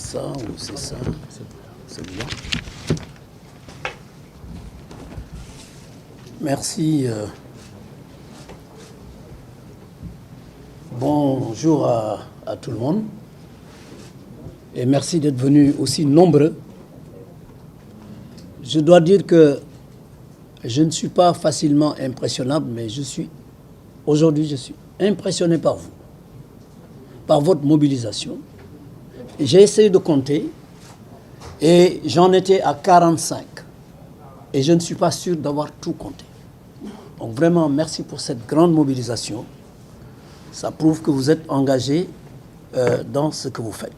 ça ou c'est ça? C'est bien. Merci. Bonjour à tout le monde. Et merci d'être venus aussi nombreux. Je dois dire que je ne suis pas facilement impressionnable, mais aujourd'hui, je suis impressionné par vous, par votre mobilisation. J'ai essayé de compter et j'en étais à 45. Et je ne suis pas sûr d'avoir tout compté. Donc vraiment, merci pour cette grande mobilisation. Ça prouve que vous êtes engagés dans ce que vous faites.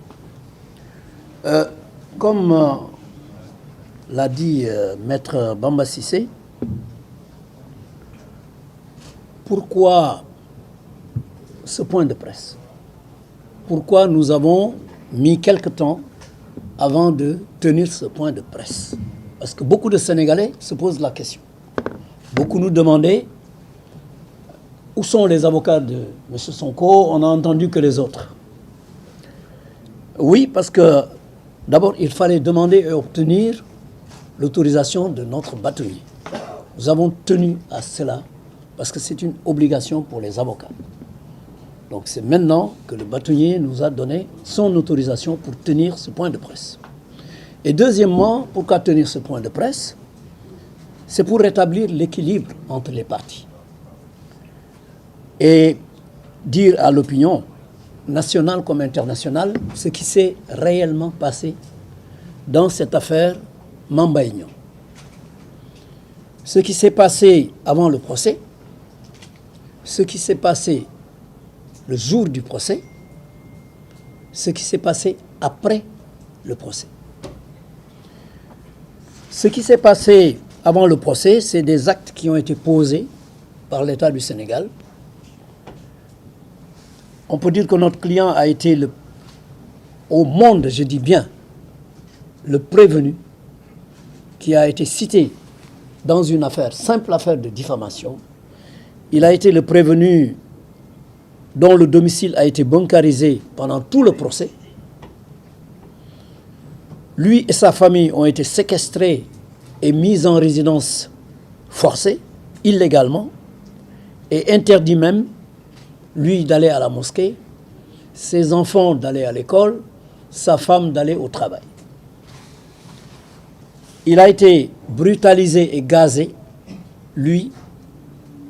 Comme l'a dit Maître Bamba Cissé, pourquoi ce point de presse? Pourquoi nous avons mis quelque temps avant de tenir ce point de presse? Parce que beaucoup de Sénégalais se posent la question. Beaucoup nous demandaient où sont les avocats de M. Sonko, on n'a entendu que les autres. Oui, parce que d'abord, il fallait demander et obtenir l'autorisation de notre bâtonnier. Nous avons tenu à cela parce que c'est une obligation pour les avocats. Donc c'est maintenant que le bâtonnier nous a donné son autorisation pour tenir ce point de presse. Et deuxièmement, pourquoi tenir ce point de presse? C'est pour rétablir l'équilibre entre les partis. Et dire à l'opinion nationale comme internationale ce qui s'est réellement passé dans cette affaire Mamba Ignon. Ce qui s'est passé avant le procès, ce qui s'est passé le jour du procès, ce qui s'est passé après le procès. Ce qui s'est passé avant le procès, c'est des actes qui ont été posés par l'État du Sénégal. On peut dire que notre client a été au monde, je dis bien, le prévenu qui a été cité dans une affaire, simple affaire de diffamation. Il a été le prévenu dont le domicile a été bunkerisé pendant tout le procès. Lui et sa famille ont été séquestrés et mis en résidence forcée, illégalement, et interdit même, lui, d'aller à la mosquée, ses enfants d'aller à l'école, sa femme d'aller au travail. Il a été brutalisé et gazé, lui,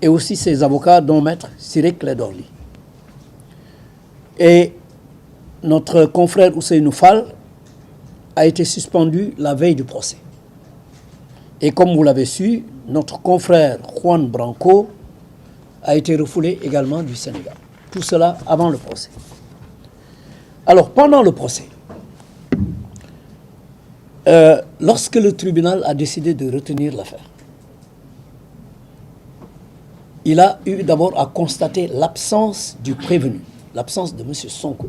et aussi ses avocats, dont Maître Ciré Clédor Ly. Et notre confrère Ousseynou Fall a été suspendu la veille du procès. Et comme vous l'avez su, notre confrère Juan Branco a été refoulé également du Sénégal. Tout cela avant le procès. Alors, pendant le procès, lorsque le tribunal a décidé de retenir l'affaire, il a eu d'abord à constater l'absence du prévenu, l'absence de M. Sonko.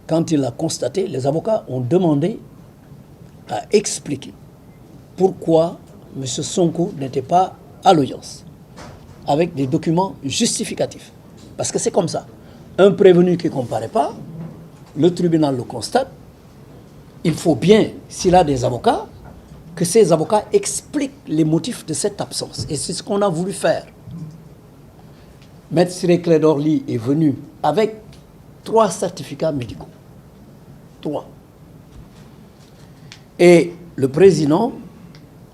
Quand il l'a constaté, les avocats ont demandé à expliquer pourquoi M. Sonko n'était pas à l'audience, avec des documents justificatifs. Parce que c'est comme ça. Un prévenu qui ne comparaît pas, le tribunal le constate, il faut bien, s'il a des avocats, que ces avocats expliquent les motifs de cette absence. Et c'est ce qu'on a voulu faire. Maître Ciré Clédor Ly est venu avec 3 certificats médicaux. 3. Et le président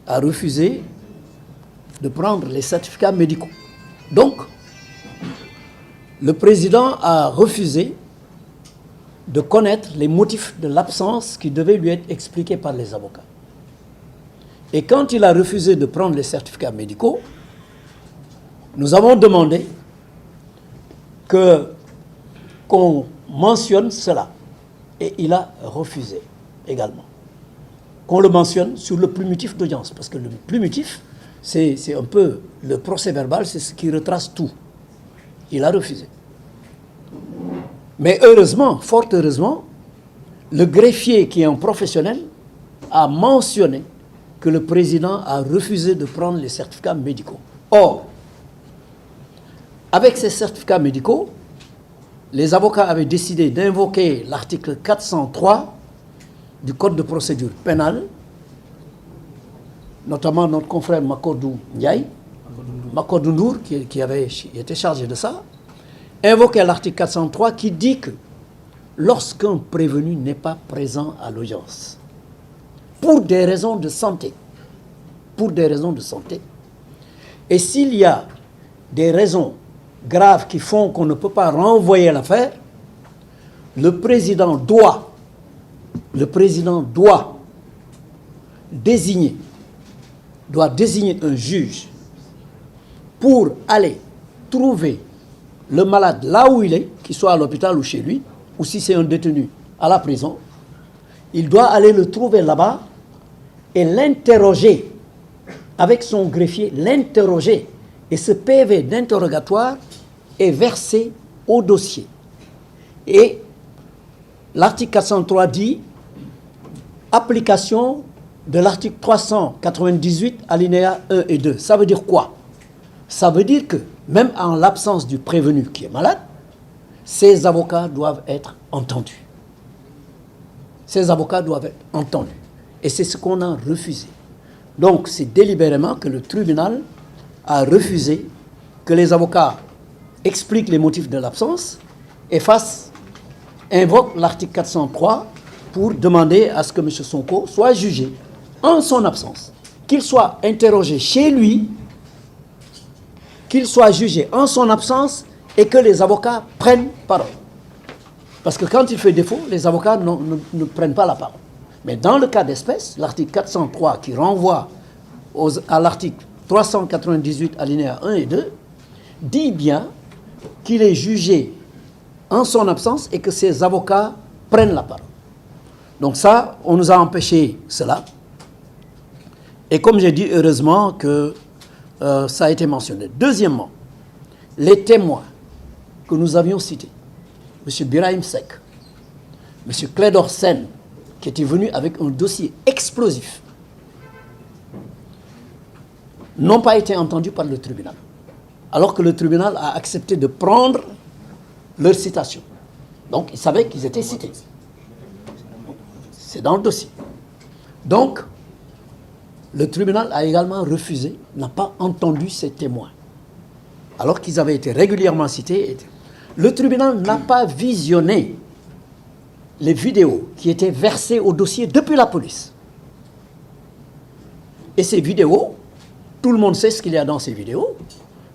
a refusé de prendre les certificats médicaux. Donc, le président a refusé de connaître les motifs de l'absence qui devaient lui être expliqués par les avocats. Et quand il a refusé de prendre les certificats médicaux, nous avons demandé qu'on mentionne cela. Et il a refusé également. Qu'on le mentionne sur le plumitif d'audience. Parce que le plumitif, c'est un peu le procès verbal, c'est ce qui retrace tout. Il a refusé. Mais heureusement, fort heureusement, le greffier qui est un professionnel a mentionné que le président a refusé de prendre les certificats médicaux. Or, avec ces certificats médicaux, les avocats avaient décidé d'invoquer l'article 403 du Code de procédure pénale, notamment notre confrère Makodou Ndiaye, Makodou Ndour, qui avait été chargé de ça, invoquait l'article 403 qui dit que lorsqu'un prévenu n'est pas présent à l'audience, pour des raisons de santé, et s'il y a des raisons graves qui font qu'on ne peut pas renvoyer l'affaire, le président doit désigner un juge pour aller trouver le malade là où il est, qu'il soit à l'hôpital ou chez lui, ou si c'est un détenu à la prison. Il doit aller le trouver là-bas et l'interroger avec son greffier, l'interroger. Et ce PV d'interrogatoire est versé au dossier. Et l'article 403 dit application de l'article 398 alinéa 1 et 2. Ça veut dire quoi? Ça veut dire que même en l'absence du prévenu qui est malade, ces avocats doivent être entendus. Ces avocats doivent être entendus. Et c'est ce qu'on a refusé. Donc c'est délibérément que le tribunal a refusé que les avocats expliquent les motifs de l'absence et invoquent l'article 403 pour demander à ce que M. Sonko soit jugé en son absence, qu'il soit interrogé chez lui, qu'il soit jugé en son absence et que les avocats prennent parole. Parce que quand il fait défaut, les avocats ne prennent pas la parole. Mais dans le cas d'espèce, l'article 403 qui renvoie à l'article 398 alinéa 1 et 2 dit bien qu'il est jugé en son absence et que ses avocats prennent la parole. Donc ça, on nous a empêché cela. Et comme j'ai dit, heureusement que ça a été mentionné. Deuxièmement, les témoins que nous avions cités, M. Birahim Seck, M. Clédor Sène, qui était venu avec un dossier explosif, n'ont pas été entendus par le tribunal. Alors que le tribunal a accepté de prendre leur citation. Donc, ils savaient qu'ils étaient cités. C'est dans le dossier. Donc, le tribunal a également refusé, n'a pas entendu ces témoins. Alors qu'ils avaient été régulièrement cités. Le tribunal n'a pas visionné les vidéos qui étaient versées au dossier depuis la police. Et ces vidéos, tout le monde sait ce qu'il y a dans ces vidéos.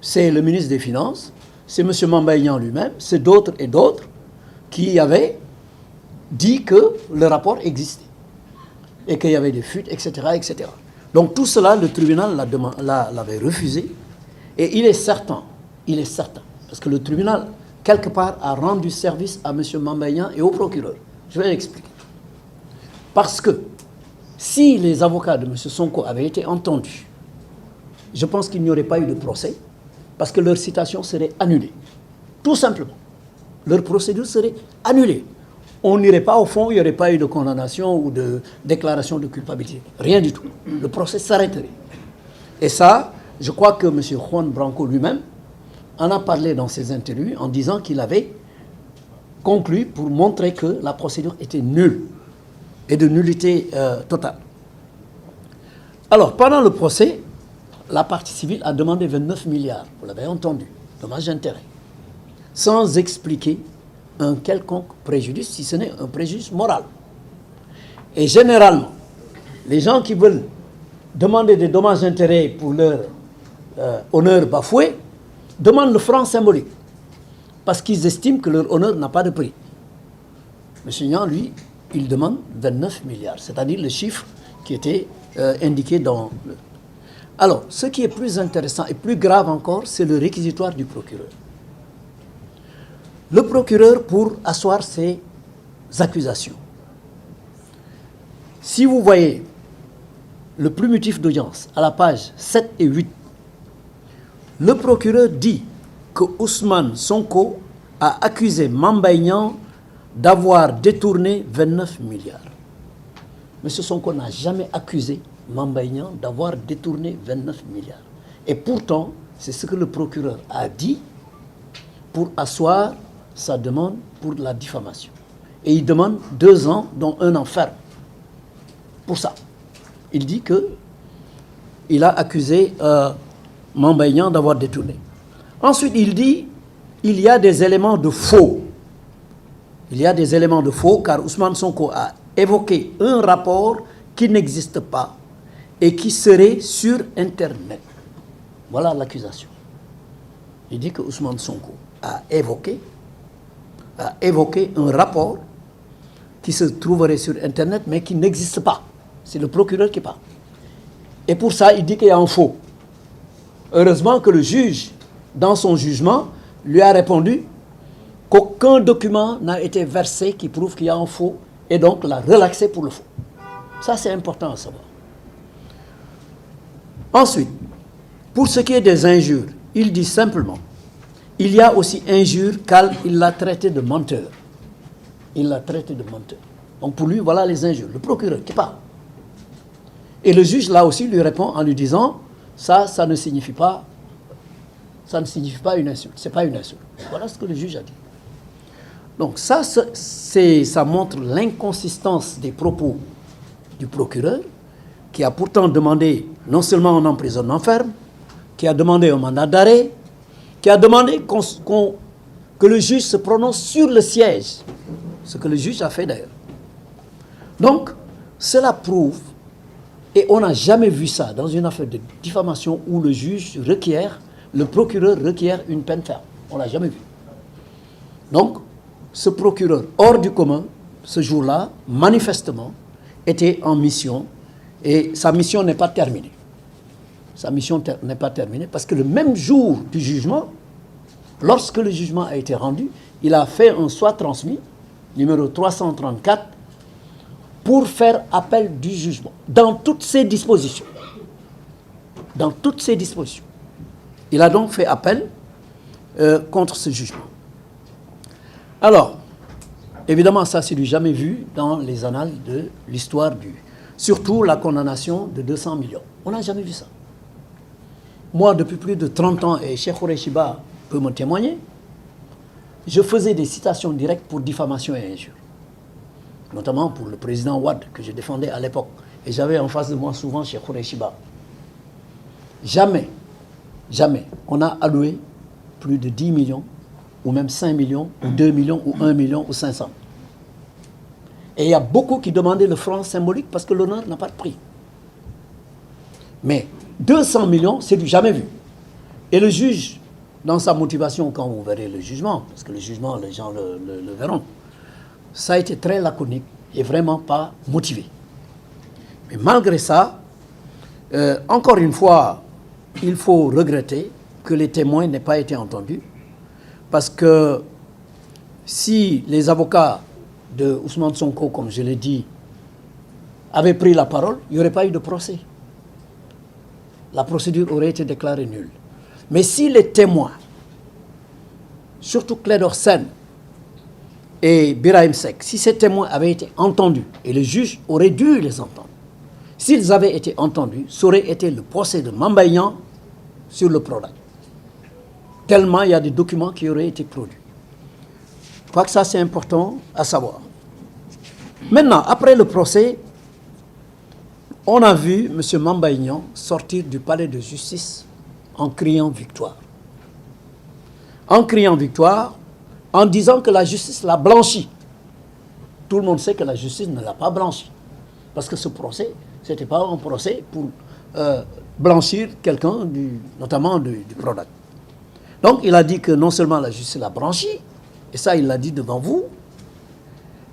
C'est le ministre des Finances, c'est M. Mambaïan lui-même, c'est d'autres et d'autres qui avaient dit que le rapport existait et qu'il y avait des fuites, etc., etc. Donc tout cela, le tribunal l'avait refusé. Et il est certain, parce que le tribunal, quelque part, a rendu service à M. Mambaïan et au procureur. Je vais l'expliquer. Parce que si les avocats de M. Sonko avaient été entendus, je pense qu'il n'y aurait pas eu de procès, parce que leur citation serait annulée. Tout simplement. Leur procédure serait annulée. On n'irait pas au fond, il n'y aurait pas eu de condamnation ou de déclaration de culpabilité. Rien du tout. Le procès s'arrêterait. Et ça, je crois que M. Juan Branco lui-même en a parlé dans ses interviews en disant qu'il avait conclu pour montrer que la procédure était nulle et de nullité totale. Alors, pendant le procès, la partie civile a demandé 29 milliards, vous l'avez entendu, dommages et intérêts, sans expliquer un quelconque préjudice, si ce n'est un préjudice moral. Et généralement, les gens qui veulent demander des dommages et intérêts pour leur honneur bafoué demandent le franc symbolique, parce qu'ils estiment que leur honneur n'a pas de prix. M. Niang, lui, il demande 29 milliards, c'est-à-dire le chiffre qui était indiqué dans le... Alors, ce qui est plus intéressant et plus grave encore, c'est le réquisitoire du procureur. Le procureur, pour asseoir ses accusations. Si vous voyez le plumitif d'audience à la page 7 et 8, le procureur dit que Ousmane Sonko a accusé Mambaïan d'avoir détourné 29 milliards. M. Sonko n'a jamais accusé Mambaïan d'avoir détourné 29 milliards. Et pourtant, c'est ce que le procureur a dit pour asseoir sa demande pour la diffamation. Et il demande 2 ans, dont 1 an ferme. Pour ça. Il dit qu'il a accusé Mamba Niang d'avoir détourné. Ensuite, il dit il y a des éléments de faux. Il y a des éléments de faux car Ousmane Sonko a évoqué un rapport qui n'existe pas et qui serait sur Internet. Voilà l'accusation. Il dit que Ousmane Sonko a évoqué un rapport qui se trouverait sur Internet mais qui n'existe pas. C'est le procureur qui parle. Et pour ça, il dit qu'il y a un faux. Heureusement que le juge, dans son jugement, lui a répondu qu'aucun document n'a été versé qui prouve qu'il y a un faux et donc l'a relaxé pour le faux. Ça, c'est important à savoir. Ensuite, pour ce qui est des injures, il dit simplement, il y a aussi injure car il l'a traité de menteur. Il l'a traité de menteur. Donc pour lui, voilà les injures. Le procureur qui parle. Et le juge, là aussi, lui répond en lui disant, ça ne signifie pas une insulte. C'est pas une insulte. Voilà ce que le juge a dit. Donc ça montre l'inconsistance des propos du procureur, qui a pourtant demandé non seulement un emprisonnement ferme, qui a demandé un mandat d'arrêt, qui a demandé que le juge se prononce sur le siège, ce que le juge a fait d'ailleurs. Donc, cela prouve, et on n'a jamais vu ça dans une affaire de diffamation où le procureur requiert une peine ferme. On ne l'a jamais vu. Donc, ce procureur hors du commun, ce jour-là, manifestement, était en mission, et sa mission n'est pas terminée. Sa mission n'est pas terminée parce que le même jour du jugement, lorsque le jugement a été rendu, il a fait un soit transmis, numéro 334, pour faire appel du jugement, dans toutes ses dispositions. Dans toutes ses dispositions. Il a donc fait appel contre ce jugement. Alors, évidemment, ça, c'est du jamais vu dans les annales de l'histoire surtout la condamnation de 200 millions. On n'a jamais vu ça. Moi, depuis plus de 30 ans, et Cheikh Khoureyshiba peut me témoigner, je faisais des citations directes pour diffamation et injure. Notamment pour le président Wade, que je défendais à l'époque. Et j'avais en face de moi souvent Cheikh Khoureyshiba. Jamais, on a alloué plus de 10 millions, ou même 5 millions, ou 2 millions, ou 1 million, ou 500. Et il y a beaucoup qui demandaient le franc symbolique parce que l'honneur n'a pas de prix. Mais 200 millions, c'est du jamais vu. Et le juge, dans sa motivation, quand vous verrez le jugement, parce que le jugement, les gens le verront, ça a été très laconique et vraiment pas motivé. Mais malgré ça, encore une fois, il faut regretter que les témoins n'aient pas été entendus, parce que si les avocats de Ousmane Sonko, comme je l'ai dit, avaient pris la parole, il n'y aurait pas eu de procès. La procédure aurait été déclarée nulle. Mais si les témoins, surtout Clédor Sène et Birahim Seck, si ces témoins avaient été entendus, et le juge aurait dû les entendre, s'ils avaient été entendus, ça aurait été le procès de Mamba Niang sur le Prodac. Tellement il y a des documents qui auraient été produits. Je crois que ça, c'est important à savoir. Maintenant, après le procès, on a vu M. Mamba Niang sortir du palais de justice en criant victoire. En criant victoire, en disant que la justice l'a blanchi. Tout le monde sait que la justice ne l'a pas blanchi. Parce que ce procès, ce n'était pas un procès pour blanchir quelqu'un, notamment du Prodac. Donc il a dit que non seulement la justice l'a blanchi, et ça il l'a dit devant vous,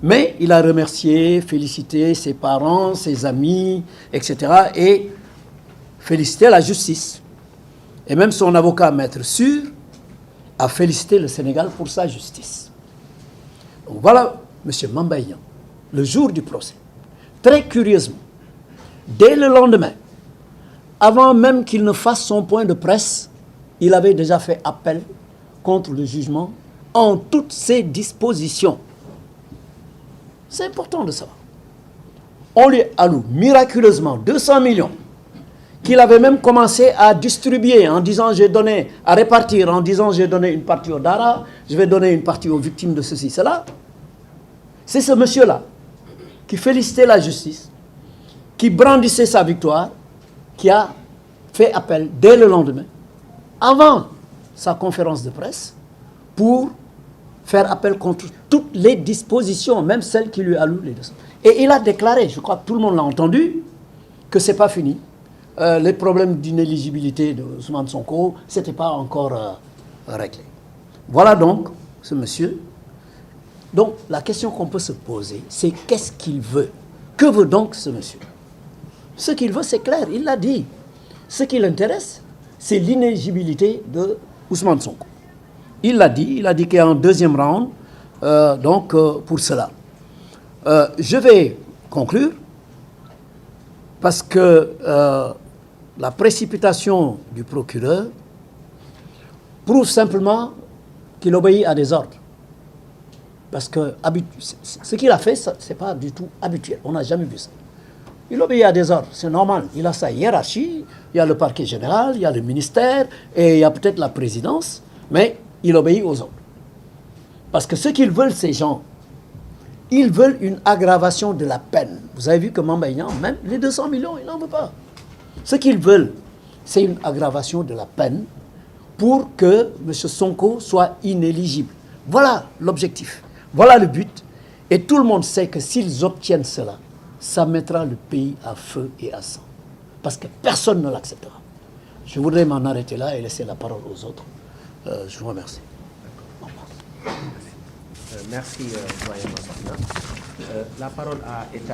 mais il a remercié, félicité ses parents, ses amis, etc. et félicité la justice. Et même son avocat, Maître Sûr, a félicité le Sénégal pour sa justice. Donc voilà M. Mamba Niang, le jour du procès. Très curieusement, dès le lendemain, avant même qu'il ne fasse son point de presse, il avait déjà fait appel contre le jugement en toutes ses dispositions. C'est important de savoir. On lui alloue miraculeusement 200 millions qu'il avait même commencé à distribuer en disant j'ai donné, à répartir en disant j'ai donné une partie aux Dara, je vais donner une partie aux victimes de ceci, cela. C'est ce monsieur-là qui félicitait la justice, qui brandissait sa victoire, qui a fait appel dès le lendemain, avant sa conférence de presse, pour faire appel contre toutes les dispositions, même celles qui lui allouent les deux. Et il a déclaré, je crois que tout le monde l'a entendu, que ce n'est pas fini. Les problèmes d'inéligibilité de Ousmane Sonko, ce n'était pas encore réglé. Voilà donc ce monsieur. Donc la question qu'on peut se poser, c'est qu'est-ce qu'il veut? Que veut donc ce monsieur? Ce qu'il veut, c'est clair, il l'a dit. Ce qui l'intéresse, c'est l'inéligibilité de Ousmane Sonko. Il l'a dit qu'il y a un deuxième round, pour cela. Je vais conclure, parce que la précipitation du procureur prouve simplement qu'il obéit à des ordres. Parce que ce qu'il a fait, ce n'est pas du tout habituel. On n'a jamais vu ça. Il obéit à des ordres, c'est normal. Il a sa hiérarchie, il y a le parquet général, il y a le ministère, et il y a peut-être la présidence, mais il obéit aux ordres. Parce que ce qu'ils veulent, ces gens, ils veulent une aggravation de la peine. Vous avez vu que Mamba Ignan, même les 200 millions, il n'en veut pas. Ce qu'ils veulent, c'est une aggravation de la peine pour que M. Sonko soit inéligible. Voilà l'objectif. Voilà le but. Et tout le monde sait que s'ils obtiennent cela, ça mettra le pays à feu et à sang. Parce que personne ne l'acceptera. Je voudrais m'en arrêter là et laisser la parole aux autres. Je vous remercie. Merci, doyen Massamba. La parole a été